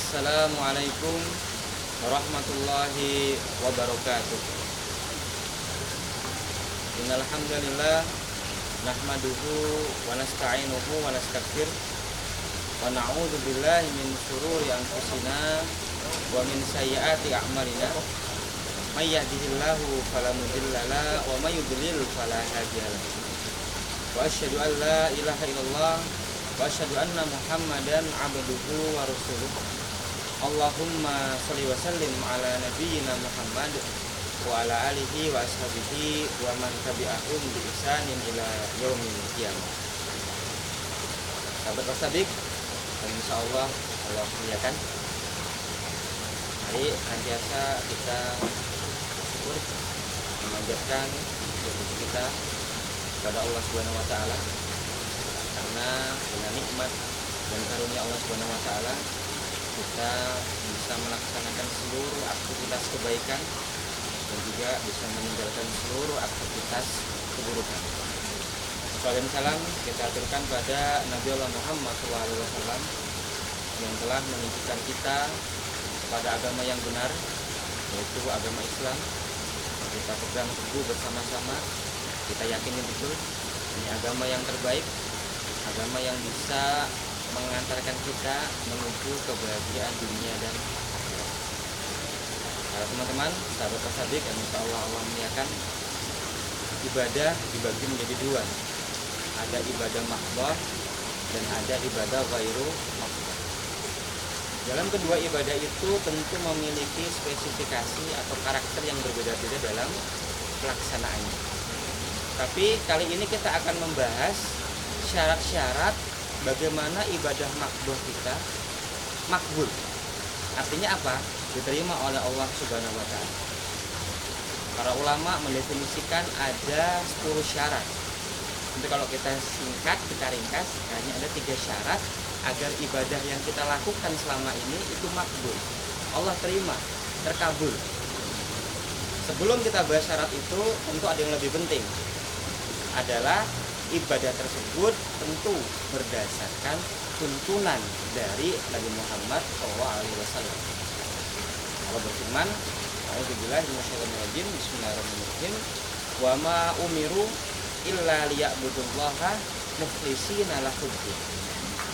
Assalamualaikum warahmatullahi wabarakatuh. Innal hamdalillah nahmaduhu wa nasta'inuhu wa nastaghfir wa na'udzu billahi min shururi anfusina wa min sayyiati a'malina. May yahdihillahu fala mudilla lahu wa may yudlil fala hadiya lahu. Wa asyhadu an la ilaha illallah wa asyhadu anna Muhammadan abduhu wa rasuluh. Allahumma sholli wa sallim ala nabiyyina Muhammad wa ala alihi wa ashabihi wa man tabi'ahum bi ihsanin ila yaumil qiyamah. Sahabat wasabiq, insyaallah Allah muliakan. Mari senantiasa kita bersyukur, memanjatkan syukur kita kepada Allah Subhanahu wa taala, karena dengan nikmat dan karunia Allah Subhanahu wa taala kita bisa melaksanakan seluruh aktivitas kebaikan dan juga bisa meninggalkan seluruh aktivitas keburukan. Salam dan salam kita aturkan pada Nabi Allah Muhammad SAW yang telah menunjukkan kita pada agama yang benar, yaitu agama Islam. Kita pegang teguh bersama-sama, kita yakini betul ini agama yang terbaik, agama yang bisa mengantarkan kita menuju kebahagiaan dunia dan akhirat. Para teman-teman, sahabat wasabiq yang insyaallah Allah muliakan, ibadah dibagi menjadi dua. Ada ibadah mahdhah dan ada ibadah ghairu mahdhah. Dalam kedua ibadah itu tentu memiliki spesifikasi atau karakter yang berbeda-beda dalam pelaksanaannya. Tapi kali ini kita akan membahas syarat-syarat bagaimana ibadah makbul kita makbul. Artinya apa? Diterima oleh Allah Subhanahu wa taala. Para ulama mendefinisikan ada 10 syarat. Nanti kalau kita singkat, kita ringkas, hanya ada 3 syarat agar ibadah yang kita lakukan selama ini itu makbul. Allah terima, terkabul. Sebelum kita bahas syarat itu, tentu ada yang lebih penting. Adalah ibadah tersebut tentu berdasarkan tuntunan dari Nabi Muhammad SAW. Allah berfirman, A'udzubillahi minasyaitonirrajim, Bismillahirrahmanirrahim, wa ma umiru illa liya'budullaha mukhlishina lahuddin.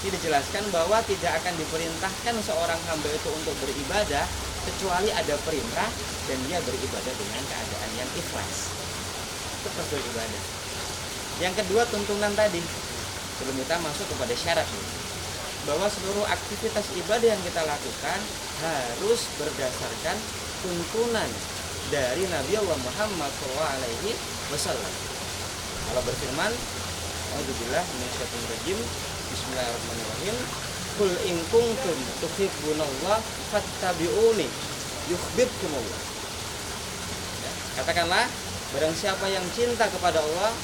Ini dijelaskan bahwa tidak akan diperintahkan seorang hamba itu untuk beribadah kecuali ada perintah dan dia beribadah dengan keadaan yang ikhlas. Itu prosedur ibadah. Yang kedua, tuntunan tadi. Sebelum kita masuk kepada syarat ini, bahwa seluruh aktivitas ibadah yang kita lakukan harus berdasarkan tuntunan dari Nabi Allah Muhammad SAW. Allah berfirman, A'udzubillahi minasyaitonirrajim, Bismillahirrahmanirrahim, Qul in kuntum tuhibbunallaha fattabi'uni yuhibbukumullah. Ya, katakanlah, barang siapa yang cinta kepada Allah,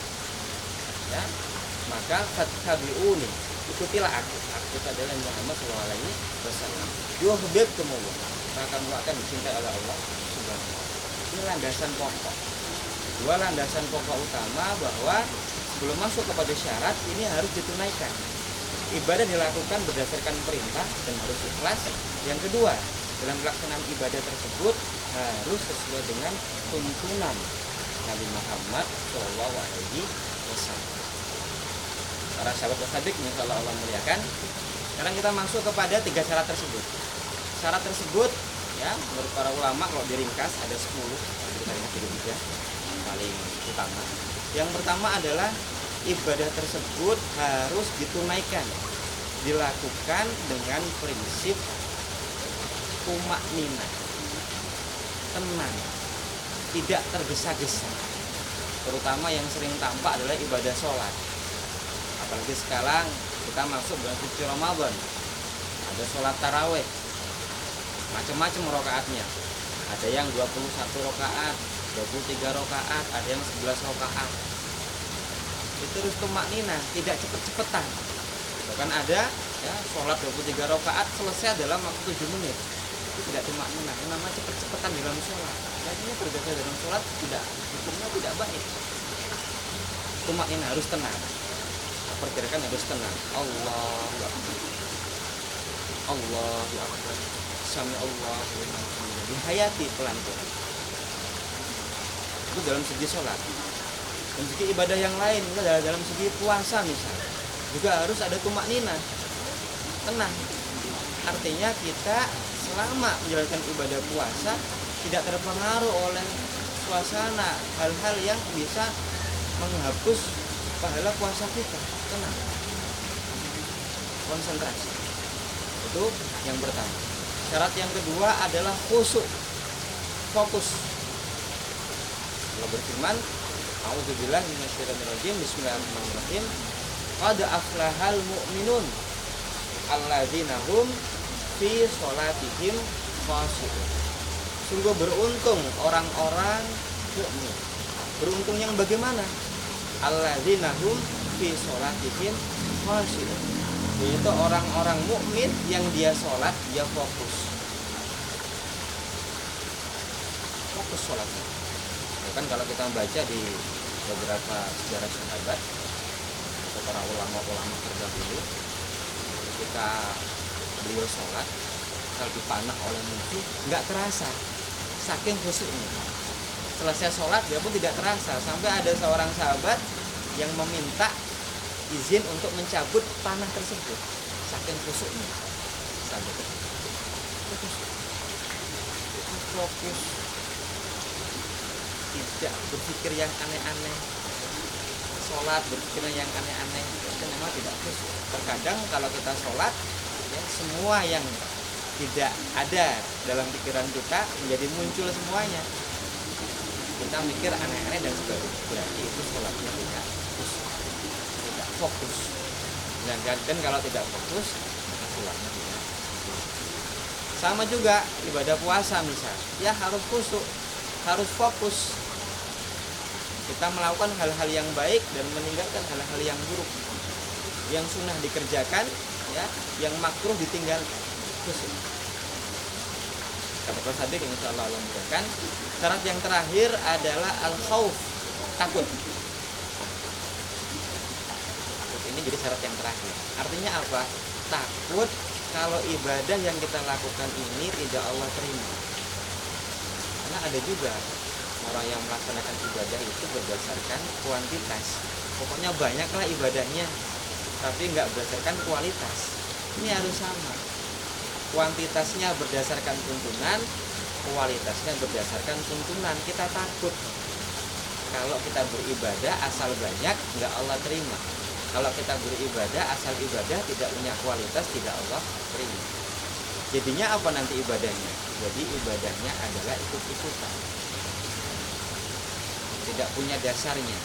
ya, maka fattabi'uni, ikutilah aku. Aku adalah Muhammad SAW. Yuhibbukumullah, maka kamu akan dicintai oleh Allah Subhanahu wa taala. Ini landasan pokok. Dua landasan pokok utama bahwa sebelum masuk kepada syarat ini harus ditunaikan. Ibadah dilakukan berdasarkan perintah dan harus ikhlas. Yang kedua, dalam pelaksanaan ibadah tersebut harus sesuai dengan tuntunan Nabi Muhammad SAW. Para sahabat wasabiq yang insyaallah Allah muliakan, sekarang kita masuk kepada 3 syarat tersebut. Syarat tersebut, ya, menurut para ulama kalau diringkas ada 10. Kita ringkas jadi 3 paling utama. Yang pertama adalah ibadah tersebut harus ditunaikan, dilakukan dengan prinsip tumakninah, tenang, tidak tergesa-gesa. Terutama yang sering tampak adalah ibadah sholat. Apalagi sekarang kita masuk bulan suci Ramadan, ada sholat taraweh, macam-macam rokaatnya. Ada yang 21 rokaat, 23 rokaat, ada yang 11 rokaat. Itu harus tumakninah, tidak cepet-cepetan. Bahkan ada, ya, sholat 23 rokaat selesai dalam waktu 7 menit. Itu tidak tumakninah, yang namanya cepet-cepetan dalam sholat. Jadinya berdasar dalam sholat tidak, hukumnya tidak baik. Tumakninah harus tenang. Pergerakan harus tenang. Allahu Akbar, Sami Allahu liman hamidah, dihayati pelan-pelan. Itu dalam segi sholat. Dan segi ibadah yang lain, dalam segi puasa misalnya, juga harus ada tumak nina, tenang. Artinya kita selama menjalankan ibadah puasa tidak terpengaruh oleh suasana, hal-hal yang bisa menghapus pahala puasa kita. Tenang, konsentrasi. Itu yang pertama. Syarat yang kedua adalah khusyuk, fokus. Allah berfirman, A'udzubillahi minasyaitonirrajim, Bismillahirrahmanirrahim. Qad aflahal mu'minun alladzina hum fi sholatihim khashi'un. Sungguh beruntung orang-orang mukmin. Beruntung yang bagaimana? Alladzina hum fi sholatihim khashi'un. Yaitu orang-orang mukmin yang dia sholat, dia fokus. Fokus sholatnya. Ya kan kalau kita baca di beberapa sejarah sahabat atau para ulama-ulama terdahulu, ketika beliau sholat, kalau dipanah oleh musuh, nggak terasa, saking khusyuknya. Selesai sholat, dia pun tidak terasa, sampai ada seorang sahabat yang meminta izin untuk mencabut panah tersebut, saking khusyuknya. Sampai fokus, tidak berpikir yang aneh-aneh, sholat berpikir yang aneh-aneh, itu memang tidak khusyuk. Terkadang kalau kita sholat, ya, semua yang tidak ada dalam pikiran kita menjadi muncul semuanya. Kita mikir aneh-aneh dan sebagainya, berarti itu sholatnya tidak khusyuk, tidak fokus. Dan kalau tidak fokus, maka sholatnya tidak khusyuk. Sama juga ibadah puasa misal, ya harus khusyuk, harus fokus. Kita melakukan hal-hal yang baik dan meninggalkan hal-hal yang buruk. Yang sunnah dikerjakan, ya, yang makruh ditinggalkan. Khusyuk. Kata Pak Sadik, insya Allah mudahkan. Syarat yang terakhir adalah al-khauf, takut. Takut ini jadi syarat yang terakhir. Artinya apa? Takut kalau ibadah yang kita lakukan ini tidak Allah terima. Karena ada juga orang yang melaksanakan ibadah itu berdasarkan kuantitas. Pokoknya banyaklah ibadahnya, tapi nggak berdasarkan kualitas. Ini harus sama. Kuantitasnya berdasarkan tuntunan, kualitasnya berdasarkan tuntunan. Kita takut kalau kita beribadah asal banyak, nggak Allah terima. Kalau kita beribadah asal ibadah tidak punya kualitas, tidak Allah terima. Jadinya apa nanti ibadahnya? Jadi ibadahnya adalah ikut-ikutan, tidak punya dasarnya.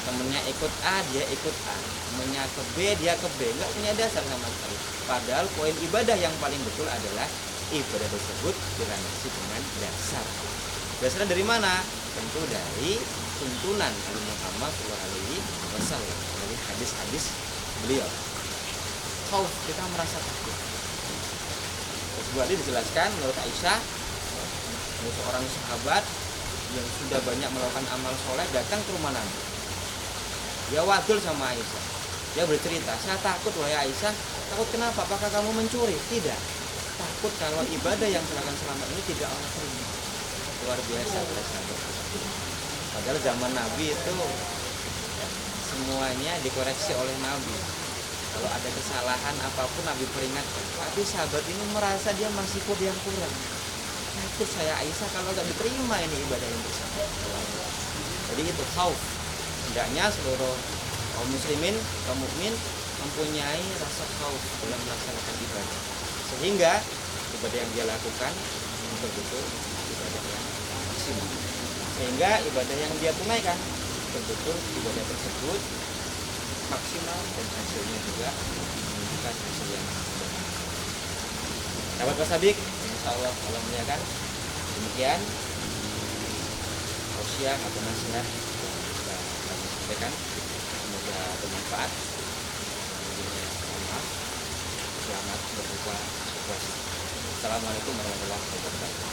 Temennya ikut A, dia ikut A. Temennya ke B, dia ke B. Nggak punya dasar sama sekali. Padahal poin ibadah yang paling betul adalah ibadah tersebut dilandasi dengan dasar. Dasarnya dari mana? Tentu dari tuntunan Nabi Muhammad SAW, dari hadis-hadis beliau. Khauf, kita merasa takut. Sebuah hadis dijelaskan menurut Aisyah, seorang sahabat yang sudah banyak melakukan amal soleh datang ke rumah Nabi. Dia wadul sama Aisyah. Dia bercerita, saya takut wahai Aisyah. Takut kenapa? Apakah kamu mencuri? Tidak. Takut kalau ibadah yang dilakukan selama ini tidak Allah terima. Luar biasa sahabat. Padahal zaman Nabi itu semuanya dikoreksi oleh Nabi. Kalau ada kesalahan apapun Nabi peringatkan. Tapi sahabat ini merasa dia masih yang kurang. Takut saya Aisyah kalau tidak diterima ini ibadah yang bersama. Jadi itu khauf. Hendaknya seluruh kaum muslimin, kaum mukmin mempunyai rasa khauf dalam melaksanakan ibadah, sehingga ibadah yang dia lakukan betul-betul ibadah yang maksimal, sehingga ibadah yang dia tunaikan betul-betul ibadah tersebut maksimal dan hasilnya juga menunjukkan hasil yang baik. Sahabat Wasabik, insya Allah kalau muliakan demikian wasiat atau nasihat sampaikan, semoga bermanfaat. Maaf, selamat berbuka puasa. Assalamualaikum warahmatullahi wabarakatuh.